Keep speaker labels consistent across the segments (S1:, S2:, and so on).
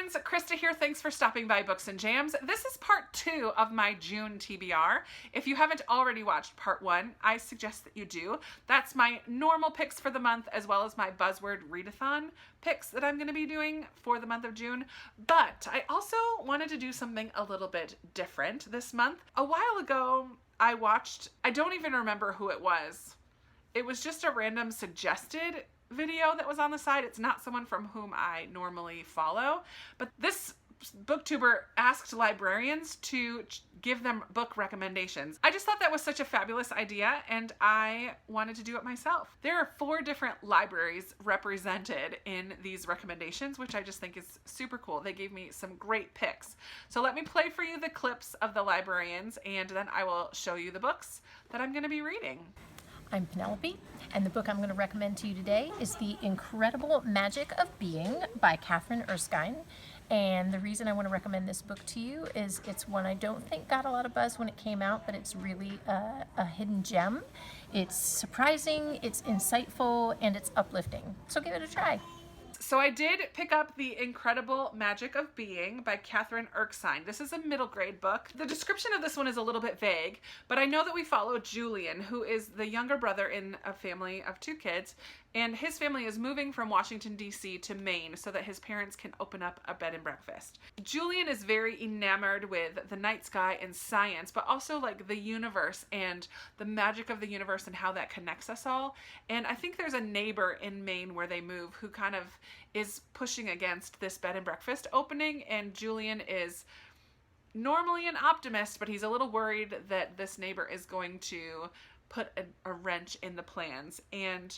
S1: friends, Krista here. Thanks for stopping by Books and Jams. This is part 2 of my June TBR. If you haven't already watched part 1, I suggest that you do. That's my normal picks for the month, as well as my buzzword readathon picks that I'm going to be doing for the month of June. But I also wanted to do something a little bit different this month. A while ago, I watched, I don't even remember who it was. It was just a random suggested video that was on the side. It's not someone from whom I normally follow, but this booktuber asked librarians to give them book recommendations. I just thought that was such a fabulous idea, and I wanted to do it myself. There are 4 different libraries represented in these recommendations, which I just think is super cool. They gave me some great picks. So let me play for you the clips of the librarians, and then I will show you the books that I'm going to be reading.
S2: I'm Penelope, and the book I'm going to recommend to you today is The Incredible Magic of Being by Catherine Erskine. And the reason I want to recommend this book to you is it's one I don't think got a lot of buzz when it came out, but it's really a hidden gem. It's surprising, it's insightful, and it's uplifting. So give it a try.
S1: So I did pick up The Incredible Magic of Being by Catherine Erskine. This is a middle grade book. The description of this one is a little bit vague, but I know that we follow Julian, who is the younger brother in a family of 2 kids, and his family is moving from Washington, D.C. to Maine so that his parents can open up a bed and breakfast. Julian is very enamored with the night sky and science, but also like the universe and the magic of the universe and how that connects us all. And I think there's a neighbor in Maine where they move who kind of is pushing against this bed and breakfast opening, and Julian is normally an optimist, but he's a little worried that this neighbor is going to put a wrench in the plans. And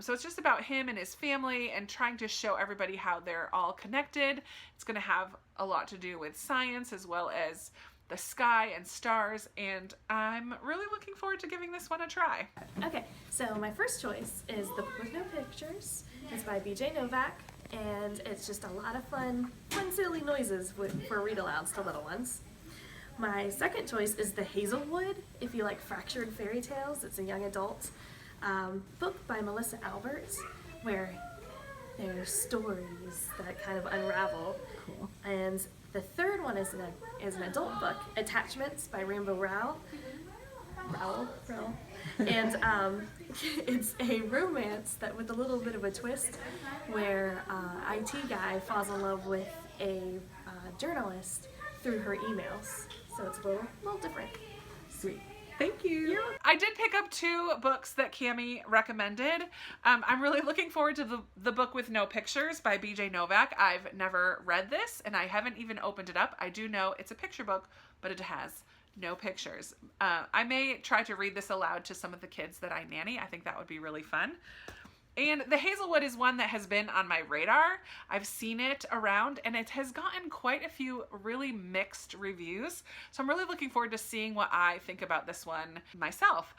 S1: so it's just about him and his family and trying to show everybody how they're all connected. It's going to have a lot to do with science as well as the sky and stars, and I'm really looking forward to giving this one a try.
S3: Okay, so my first choice is The Book with No Pictures. It's by BJ Novak, and it's just a lot of fun silly noises for read-alouds to little ones. My second choice is The Hazelwood, if you like fractured fairy tales. It's a young adult book by Melissa Alberts, where there's stories that kind of unravel. Cool. And the third one is an adult book, Attachments by Rainbow Rowell. And it's a romance that with a little bit of a twist, where IT guy falls in love with a journalist through her emails. So it's a little different.
S1: Sweet. Thank you. I did pick up 2 books that Cami recommended. I'm really looking forward to the Book with No Pictures by BJ Novak. I've never read this, and I haven't even opened it up. I do know it's a picture book, but it has no pictures. I may try to read this aloud to some of the kids that I nanny. I think that would be really fun. And The Hazelwood is one that has been on my radar. I've seen it around, and it has gotten quite a few really mixed reviews. So I'm really looking forward to seeing what I think about this one myself.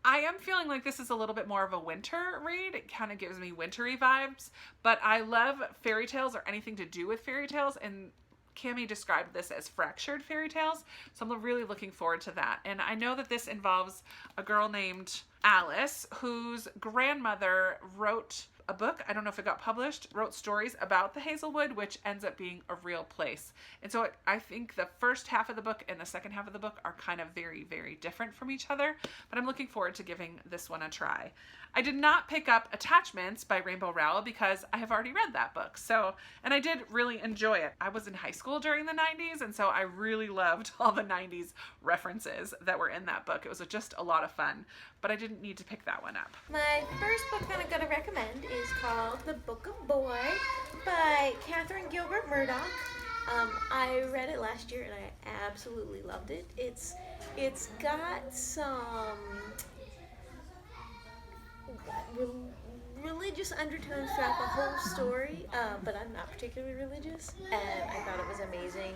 S1: I am feeling like this is a little bit more of a winter read. It kind of gives me wintry vibes, but I love fairy tales or anything to do with fairy tales, and Cami described this as fractured fairy tales, so I'm really looking forward to that. And I know that this involves a girl named Alice whose grandmother wrote a book, I don't know if it got published, wrote stories about the Hazelwood, which ends up being a real place. And so I think the first half of the book and the second half of the book are kind of very, very different from each other, but I'm looking forward to giving this one a try. I did not pick up Attachments by Rainbow Rowell because I have already read that book. And I did really enjoy it. I was in high school during the 90s, and so I really loved all the 90s references that were in that book. It was just a lot of fun, but I didn't need to pick that one up.
S4: My first book that I'm going to recommend is called The Book of Boy by Catherine Gilbert Murdoch. I read it last year and I absolutely loved it. It's got some religious undertones throughout the whole story, but I'm not particularly religious, and I thought it was amazing.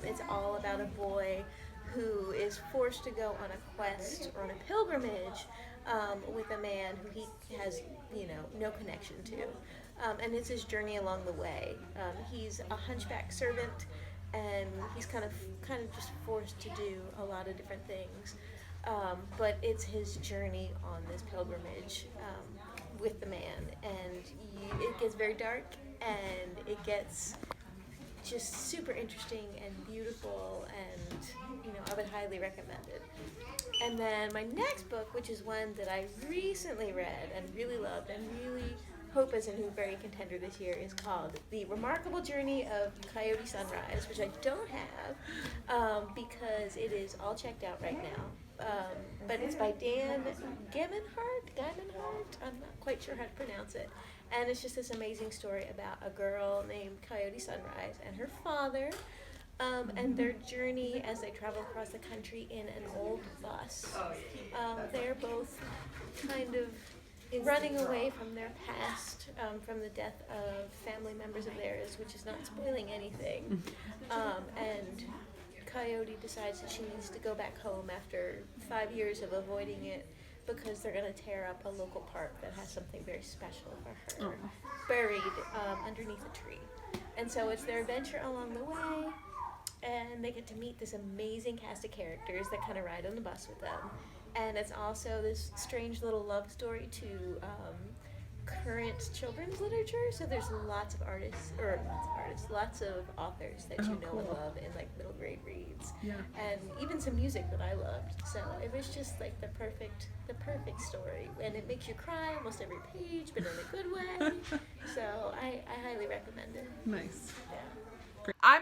S4: It's all about a boy who is forced to go on a quest or on a pilgrimage with a man who he has, no connection to. And it's his journey along the way. He's a hunchback servant, and he's kind of just forced to do a lot of different things. But it's his journey on this pilgrimage with the man, and it gets very dark, and it gets just super interesting and beautiful, and I would highly recommend it. And then my next book, which is one that I recently read and really loved and really hope is a new very contender this year, is called The Remarkable Journey of Coyote Sunrise, which I don't have because it is all checked out right now. But it's by Dan Gimmenhart. I'm not quite sure how to pronounce it. And it's just this amazing story about a girl named Coyote Sunrise and her father, and their journey as they travel across the country in an old bus. They're both kind of running away from their past, from the death of family members of theirs, which is not spoiling anything. And Coyote decides that she needs to go back home after 5 years of avoiding it, because they're going to tear up a local park that has something very special for her, buried underneath a tree. And so it's their adventure along the way, and they get to meet this amazing cast of characters that kind of ride on the bus with them. And it's also this strange little love story to current children's literature. So there's lots of lots of authors that you know and love in like middle grade reads, and even some music that I loved. So it was just like the perfect story, and it makes you cry almost every page, but in a good way. So I highly recommend it.
S1: Nice.
S4: Yeah.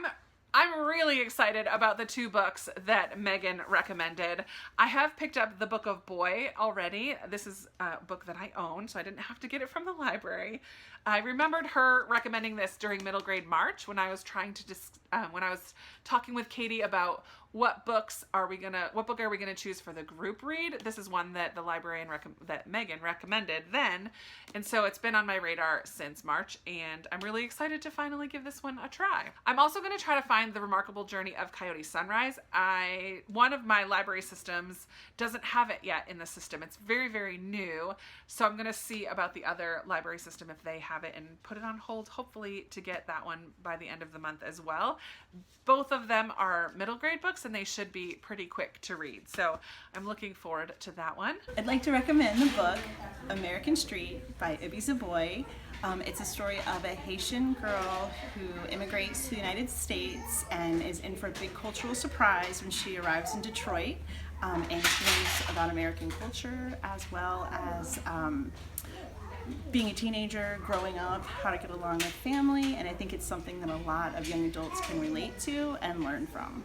S1: I'm really excited about the 2 books that Megan recommended. I have picked up The Book of Boy already. This is a book that I own, so I didn't have to get it from the library. I remembered her recommending this during middle grade March when I was trying to when I was talking with Katie about what book are we gonna choose for the group read. This is one that the librarian that Megan recommended then, and so it's been on my radar since March, and I'm really excited to finally give this one a try. I'm also going to try to find The Remarkable Journey of Coyote Sunrise. One of my library systems doesn't have it yet in the system. It's very, very new, so I'm going to see about the other library system if they have it and put it on hold, hopefully to get that one by the end of the month as well. Both of them are middle grade books, and they should be pretty quick to read, so I'm looking forward to that one.
S5: I'd like to recommend the book American Street by Ibi Zoboi. It's a story of a Haitian girl who immigrates to the United States and is in for a big cultural surprise when she arrives in Detroit, and she learns about American culture as well as being a teenager, growing up, how to get along with family, and I think it's something that a lot of young adults can relate to and learn from.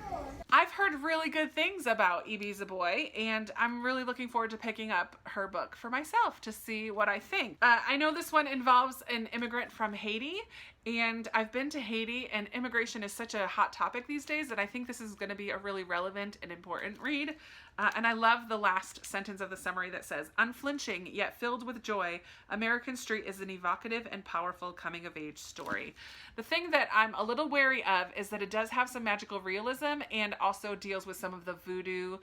S1: I've heard really good things about Ibi Zoboi, and I'm really looking forward to picking up her book for myself to see what I think. I know this one involves an immigrant from Haiti, and I've been to Haiti, and immigration is such a hot topic these days that I think this is going to be a really relevant and important read. And I love the last sentence of the summary that says, "Unflinching yet filled with joy, American Street is an evocative and powerful coming-of-age story." The thing that I'm a little wary of is that it does have some magical realism and also deals with some of the voodoo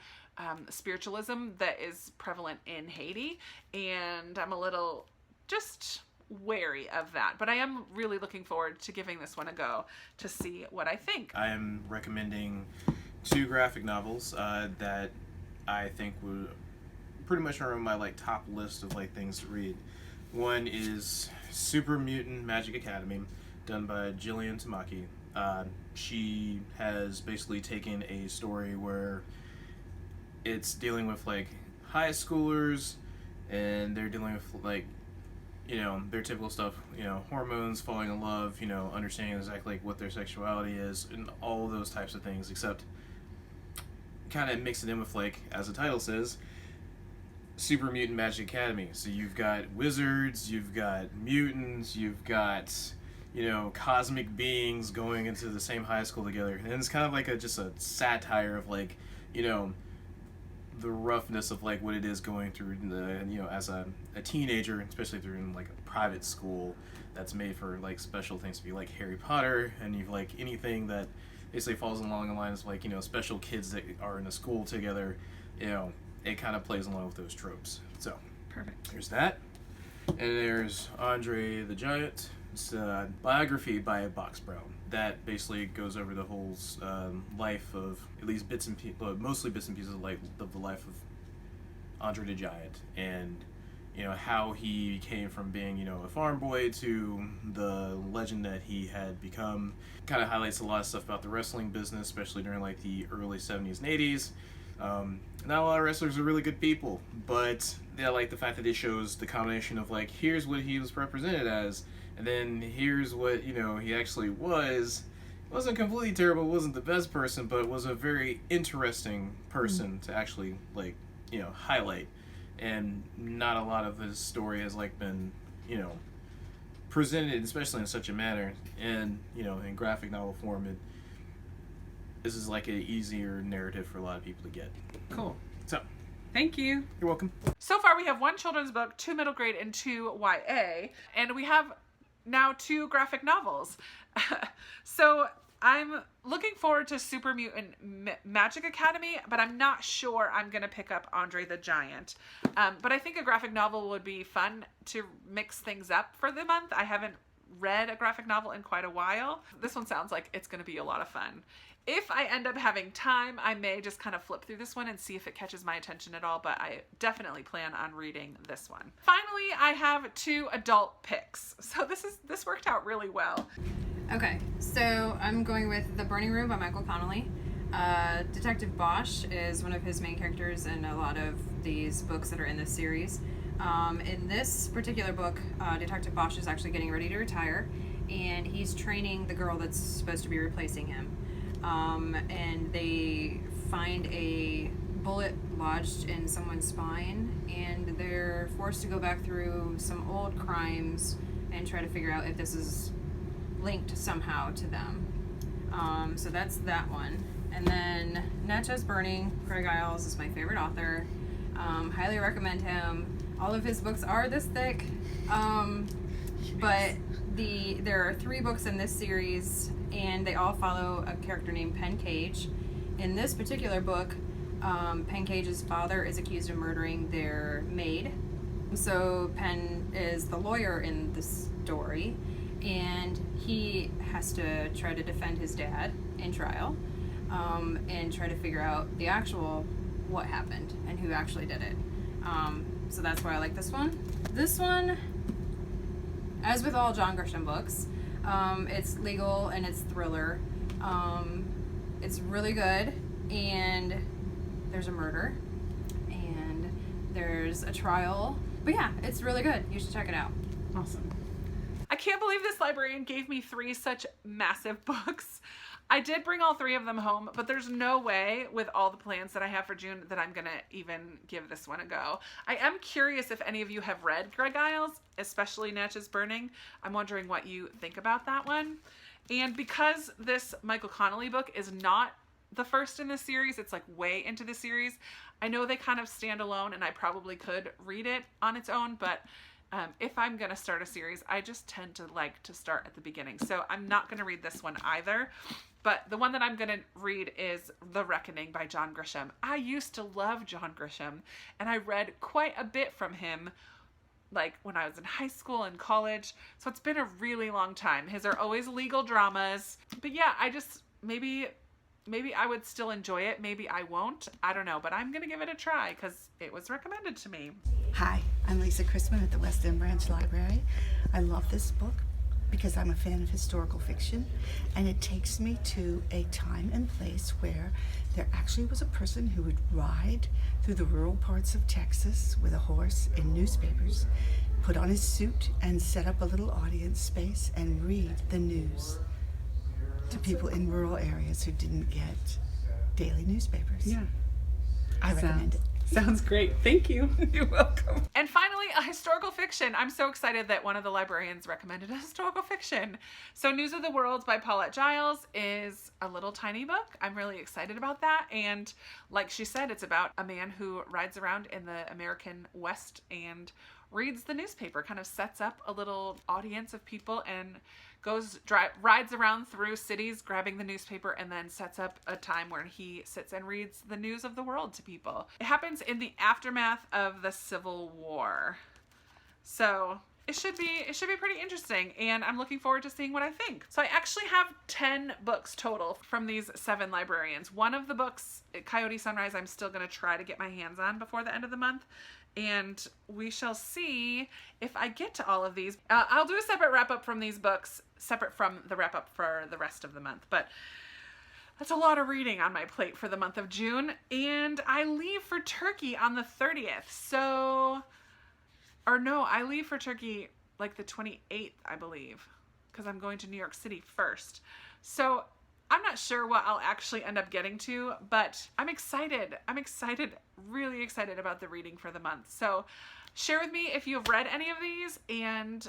S1: spiritualism that is prevalent in Haiti, and I'm a little just wary of that. But I am really looking forward to giving this one a go to see what I think.
S6: I am recommending 2 graphic novels that I think would pretty much are on my top list of things to read. One is Super Mutant Magic Academy, done by Jillian Tamaki. She has basically taken a story where it's dealing with high schoolers, and they're dealing with their typical stuff, hormones, falling in love, understanding exactly what their sexuality is, and all of those types of things, except kind of mix it in with, as the title says, Super Mutant Magic Academy. So you've got wizards, you've got mutants, you've got, cosmic beings going into the same high school together. And it's kind of just a satire of, the roughness of, what it is going through, as a teenager, especially through in, a private school that's made for, special things to be like Harry Potter, and you've, anything that basically falls along the lines of special kids that are in a school together. It kind of plays along with those tropes. So
S1: Perfect.
S6: There's that, and there's Andre the Giant. It's a biography by a Box Brown that basically goes over the whole life of at least mostly bits and pieces of the life of Andre the Giant, and how he came from being, a farm boy to the legend that he had become. Kind of highlights a lot of stuff about the wrestling business, especially during like the early 70s and 80s. Not a lot of wrestlers are really good people, but I like the fact that it shows the combination of like, here's what he was represented as, and then here's what, he actually was. Wasn't completely terrible, wasn't the best person, but was a very interesting person to actually highlight. And not a lot of his story has been, presented, especially in such a manner, and in graphic novel form. This is like an easier narrative for a lot of people to get.
S1: Cool.
S6: So,
S1: Thank you.
S6: you're welcome.
S1: So far we have 1 children's book, 2 middle grade, and 2 YA. And we have now 2 graphic novels. So I'm looking forward to Super Mutant Magic Academy, but I'm not sure I'm going to pick up Andre the Giant. But I think a graphic novel would be fun to mix things up for the month. I haven't read a graphic novel in quite a while. This one sounds like it's going to be a lot of fun. If I end up having time, I may just kind of flip through this one and see if it catches my attention at all, but I definitely plan on reading this one. Finally, I have 2 adult picks. So this worked out really well.
S7: Okay, so I'm going with The Burning Room by Michael Connelly. Detective Bosch is one of his main characters in a lot of these books that are in this series. In this particular book, Detective Bosch is actually getting ready to retire, and he's training the girl that's supposed to be replacing him. And they find a bullet lodged in someone's spine, and they're forced to go back through some old crimes and try to figure out if this is linked somehow to them. So that's that one. And then Natchez Burning, Greg Iles is my favorite author. Highly recommend him. All of his books are this thick, but there are 3 books in this series, and they all follow a character named Penn Cage. In this particular book, Penn Cage's father is accused of murdering their maid. So Penn is the lawyer in the story, and he has to try to defend his dad in trial, and try to figure out the actual what happened and who actually did it. So that's why I like this one. This one, as with all John Grisham books, it's legal and it's thriller. It's really good, and there's a murder, and there's a trial. But yeah, it's really good. You should check it out.
S1: Awesome. I can't believe this librarian gave me 3 such massive books. I did bring all 3 of them home, but there's no way with all the plans that I have for June that I'm going to even give this one a go. I am curious if any of you have read Greg Iles, especially Natchez Burning. I'm wondering what you think about that one. And because this Michael Connelly book is not the first in the series, it's like way into the series, I know they kind of stand alone, and I probably could read it on its own, but if I'm going to start a series, I just tend to like to start at the beginning. So I'm not going to read this one either. But the one that I'm going to read is The Reckoning by John Grisham. I used to love John Grisham, and I read quite a bit from him like when I was in high school and college. So it's been a really long time. His are always legal dramas. But yeah, I just maybe I would still enjoy it. Maybe I won't. I don't know. But I'm going to give it a try because it was recommended to me.
S8: Hi, I'm Lisa Chrisman at the West End Branch Library. I love this book because I'm a fan of historical fiction, and it takes me to a time and place where there actually was a person who would ride through the rural parts of Texas with a horse in newspapers, put on his suit, and set up a little audience space and read the news to people in rural areas who didn't get daily newspapers.
S1: Yeah.
S8: I recommend it.
S1: Sounds great. Thank you. You're welcome. And finally, a historical fiction. I'm so excited that one of the librarians recommended a historical fiction. So News of the World by Paulette Giles is a little tiny book. I'm really excited about that. And like she said, it's about a man who rides around in the American West and reads the newspaper, kind of sets up a little audience of people and rides around through cities grabbing the newspaper, and then sets up a time where he sits and reads the news of the world to people. It happens in the aftermath of the Civil War. So it should be pretty interesting, and I'm looking forward to seeing what I think. So I actually have 10 books total from these 7 librarians. One of the books, Coyote Sunrise, I'm still going to try to get my hands on before the end of the month. and we shall see if I get to all of these. I'll do a separate wrap-up from these books, separate from the wrap-up for the rest of the month, but that's a lot of reading on my plate for the month of June, and I leave for Turkey on the 30th, so, or no, I leave for Turkey like the 28th, I believe, because I'm going to New York City first. So I'm not sure what I'll actually end up getting to, but I'm excited. I'm excited, really excited about the reading for the month. So share with me if you've read any of these, and